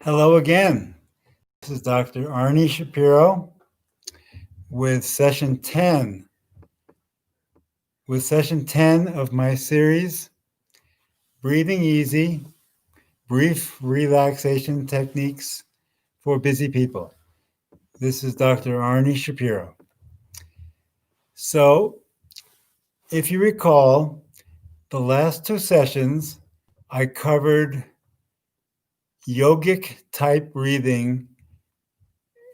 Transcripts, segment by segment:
Hello again. This is Dr. Arnie Shapiro with session 10. With session 10 of my series, Breathing Easy, Brief Relaxation Techniques for Busy People. This is Dr. Arnie Shapiro. So, if you recall, the last two sessions, I covered yogic type breathing,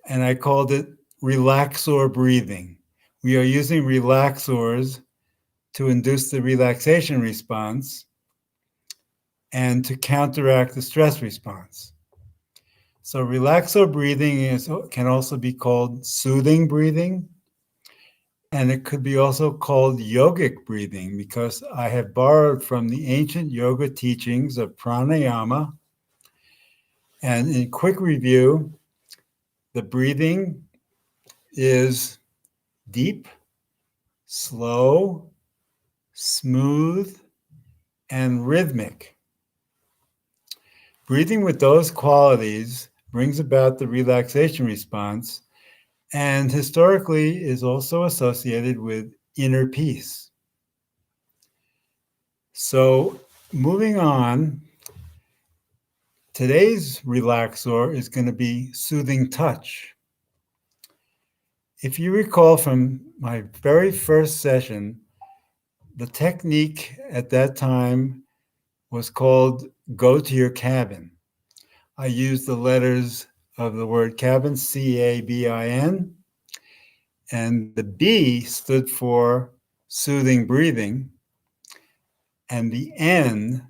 and I called it relaxor breathing. We are using relaxors to induce the relaxation response and to counteract the stress response. So relaxor breathing can also be called soothing breathing, and it could be also called yogic breathing because I have borrowed from the ancient yoga teachings of pranayama. And in quick review, the breathing is deep, slow, smooth, and rhythmic. Breathing with those qualities brings about the relaxation response and historically is also associated with inner peace. So moving on, today's relaxor is going to be soothing touch. If you recall from my very first session, the technique at that time was called go to your cabin. I used the letters of the word cabin, C-A-B-I-N, and the B stood for soothing breathing, and the N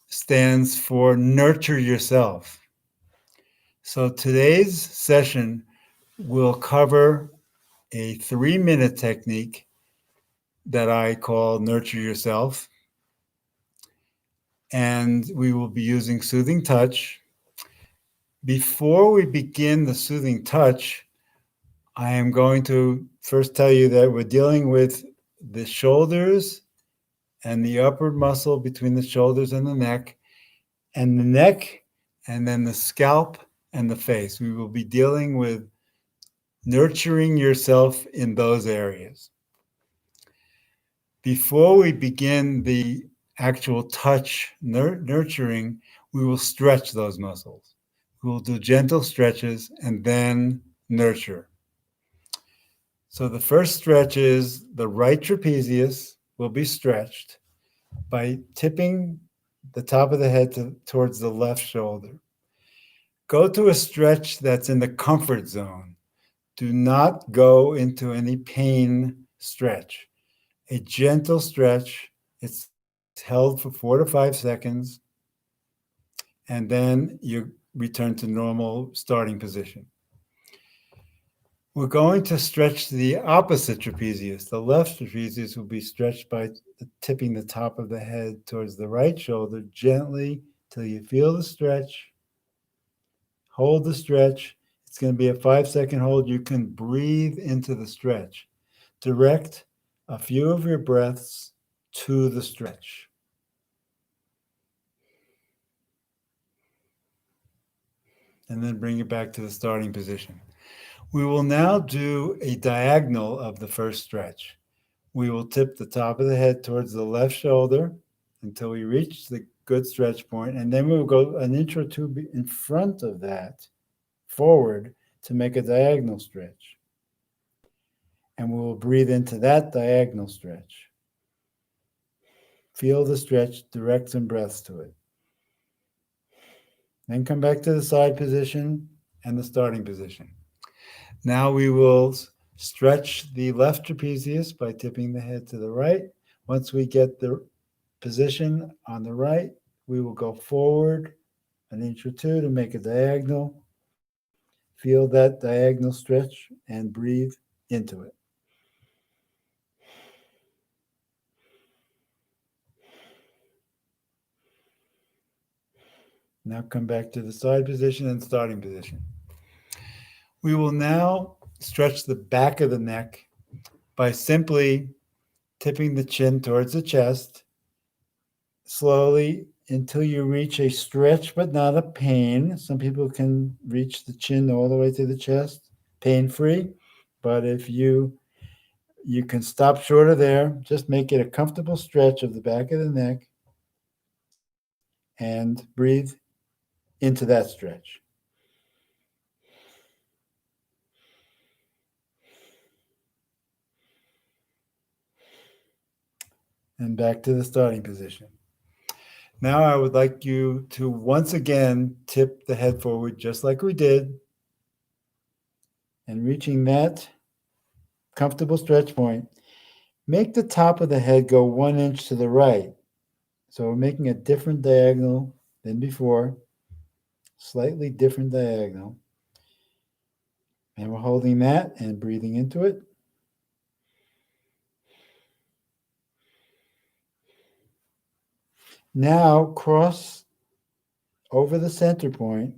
stands for nurture yourself. So today's session will cover a 3-minute technique that I call nurture yourself, and we will be using soothing touch. Before we begin the soothing touch, I am going to first tell you that we're dealing with the shoulders and the upper muscle between the shoulders and the neck, and then the scalp and the face. We will be dealing with nurturing yourself in those areas. Before we begin the actual touch nurturing, we will stretch those muscles. We will do gentle stretches and then nurture. So the first stretch is the right trapezius will be stretched by tipping the top of the head towards the left shoulder. Go to a stretch that's in the comfort zone. Do not go into any pain stretch. A gentle stretch, it's held for 4 to 5 seconds, and then you return to normal starting position. We're going to stretch the opposite trapezius. The left trapezius will be stretched by tipping the top of the head towards the right shoulder gently till you feel the stretch. Hold the stretch. It's going to be a 5-second hold. You can breathe into the stretch. Direct a few of your breaths to the stretch. And then bring it back to the starting position. We will now do a diagonal of the first stretch. We will tip the top of the head towards the left shoulder until we reach the good stretch point, and then we will go an inch or two in front of that forward to make a diagonal stretch. And we will breathe into that diagonal stretch. Feel the stretch, direct some breaths to it. Then come back to the side position and the starting position. Now we will stretch the left trapezius by tipping the head to the right. Once we get the position on the right, we will go forward an inch or two to make a diagonal. Feel that diagonal stretch and breathe into it. Now come back to the side position and starting position. We will now stretch the back of the neck by simply tipping the chin towards the chest, slowly until you reach a stretch but not a pain. Some people can reach the chin all the way to the chest, pain-free. But if you can stop short of there, just make it a comfortable stretch of the back of the neck and breathe into that stretch. And back to the starting position. Now I would like you to once again tip the head forward just like we did. And reaching that comfortable stretch point, make the top of the head go 1 inch to the right. So we're making a different diagonal than before, slightly different diagonal. And we're holding that and breathing into it. Now cross over the center point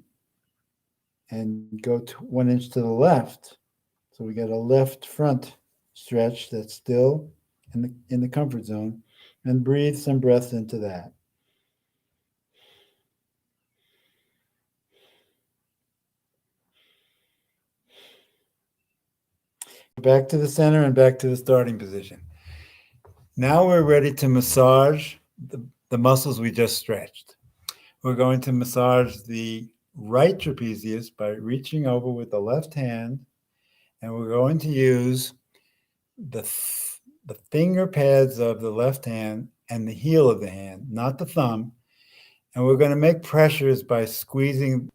and go 1 inch to the left. So we got a left front stretch that's still in the comfort zone, and breathe some breaths into that. Back to the center and back to the starting position. Now we're ready to massage the muscles we just stretched. We're going to massage the right trapezius by reaching over with the left hand, and we're going to use the finger pads of the left hand and the heel of the hand, not the thumb. And we're going to make pressures by squeezing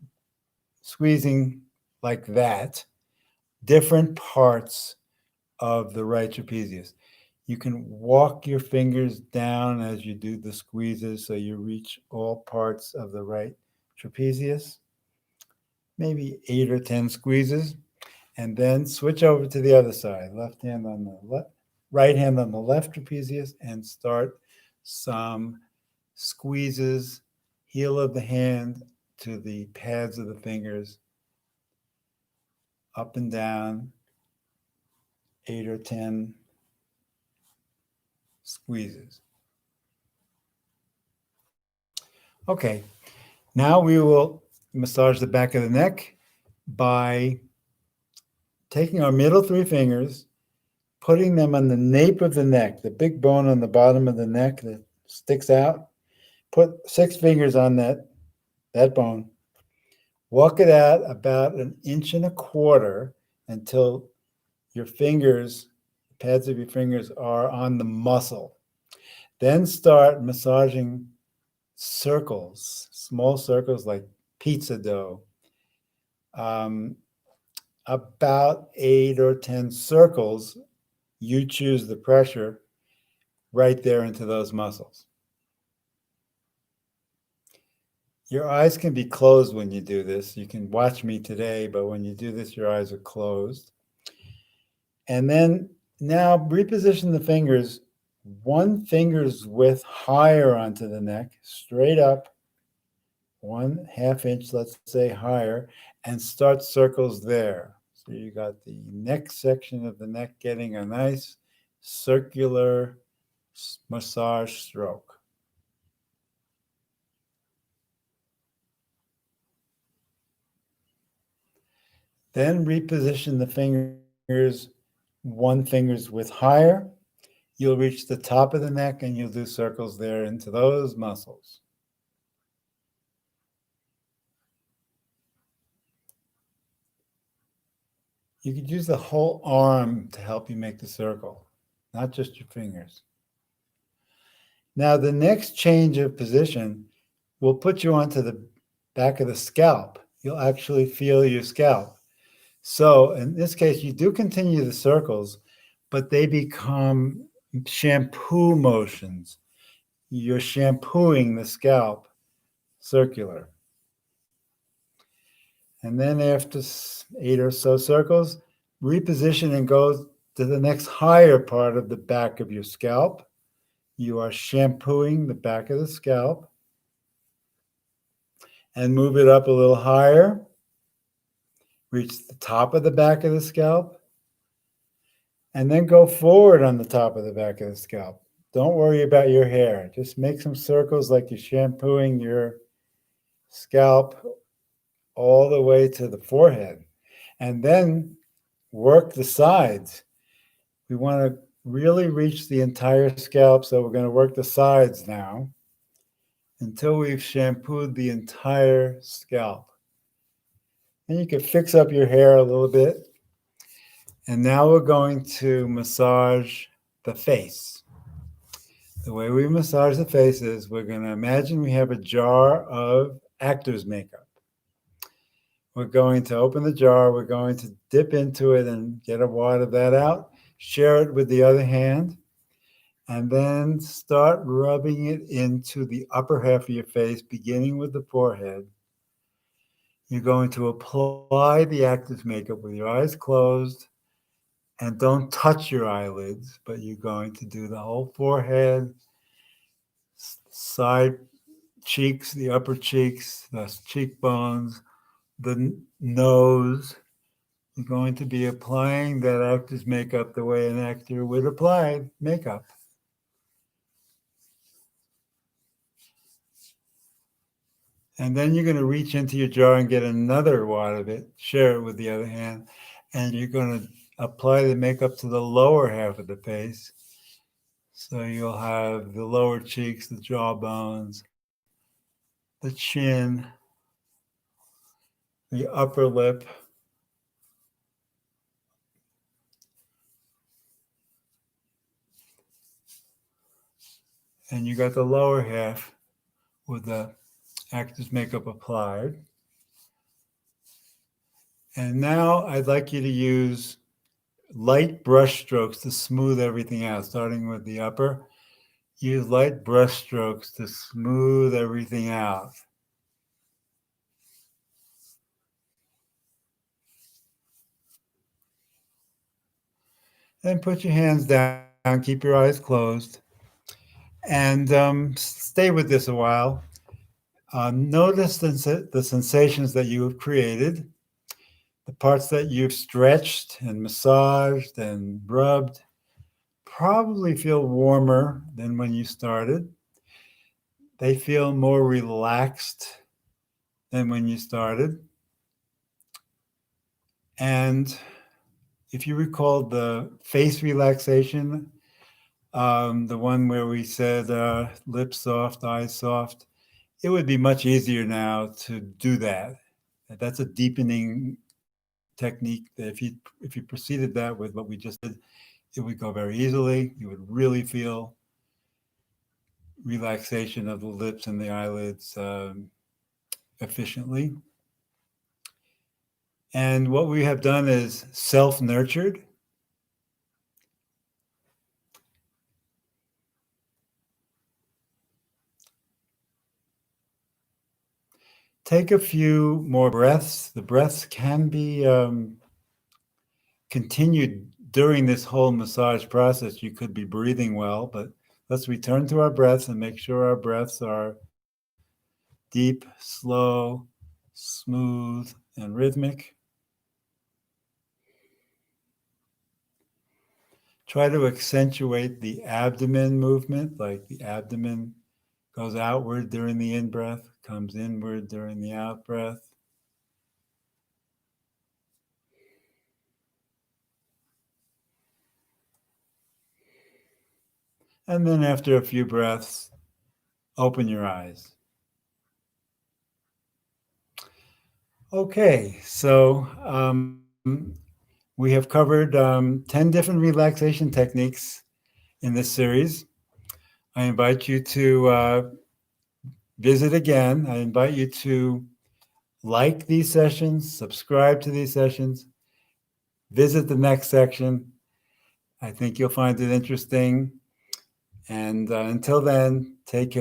like that, different parts of the right trapezius. You can walk your fingers down as you do the squeezes so you reach all parts of the right trapezius, maybe 8 or 10 squeezes, and then switch over to the other side, left hand on the left, right hand on the left trapezius, and start some squeezes, heel of the hand to the pads of the fingers, up and down, 8 or 10 squeezes. Okay, now we will massage the back of the neck by taking our middle 3 fingers, putting them on the nape of the neck, the big bone on the bottom of the neck that sticks out. Put 6 fingers on that bone. Walk it out about 1.25 inches until your fingers, the pads of your fingers, are on the muscle. Then start massaging circles, small circles like pizza dough. About 8 or 10 circles, you choose the pressure right there into those muscles. Your eyes can be closed when you do this. You can watch me today, but when you do this, your eyes are closed. And then now reposition the fingers 1 finger's width higher onto the neck, straight up, 1/2 inch, let's say, higher, and start circles there. So you got the neck section of the neck getting a nice circular massage stroke. Then reposition the fingers 1 finger's width higher. You'll reach the top of the neck and you'll do circles there into those muscles. You could use the whole arm to help you make the circle, not just your fingers. Now, the next change of position will put you onto the back of the scalp. You'll actually feel your scalp. So in this case, you do continue the circles, but they become shampoo motions. You're shampooing the scalp circular. And then after 8 or so circles, reposition and go to the next higher part of the back of your scalp. You are shampooing the back of the scalp. And move it up a little higher. Reach the top of the back of the scalp. And then go forward on the top of the back of the scalp. Don't worry about your hair. Just make some circles like you're shampooing your scalp all the way to the forehead. And then work the sides. We want to really reach the entire scalp, so we're going to work the sides now until we've shampooed the entire scalp. And you can fix up your hair a little bit. And now we're going to massage the face. The way we massage the face is we're going to imagine we have a jar of actor's makeup. We're going to open the jar, we're going to dip into it and get a wad of that out, share it with the other hand, and then start rubbing it into the upper half of your face, beginning with the forehead. You're going to apply the actor's makeup with your eyes closed, and don't touch your eyelids, but you're going to do the whole forehead, side cheeks, the upper cheeks, the cheekbones, the nose. You're going to be applying that actor's makeup the way an actor would apply makeup. And then you're going to reach into your jar and get another wad of it, share it with the other hand, and you're going to apply the makeup to the lower half of the face. So you'll have the lower cheeks, the jawbones, the chin, the upper lip, and you got the lower half with the actor's makeup applied. And now I'd like you to use light brush strokes to smooth everything out, starting with the upper. Use light brush strokes to smooth everything out. Then put your hands down, keep your eyes closed, and stay with this a while. Notice the sensations that you have created, the parts that you've stretched and massaged and rubbed probably feel warmer than when you started. They feel more relaxed than when you started. And if you recall the face relaxation, the one where we said lips soft, eyes soft, it would be much easier now to do that. That's a deepening technique that if you proceeded that with what we just did, it would go very easily. You would really feel relaxation of the lips and the eyelids efficiently. And what we have done is self-nurtured. Take a few more breaths. The breaths can be continued during this whole massage process. You could be breathing well, but let's return to our breaths and make sure our breaths are deep, slow, smooth, and rhythmic. Try to accentuate the abdomen movement, like the abdomen goes outward during the in-breath, comes inward during the out-breath. And then after a few breaths, open your eyes. Okay, so we have covered 10 different relaxation techniques in this series. I invite you to visit again. I invite you to like these sessions, subscribe to these sessions, visit the next section. I think you'll find it interesting. And until then, take care.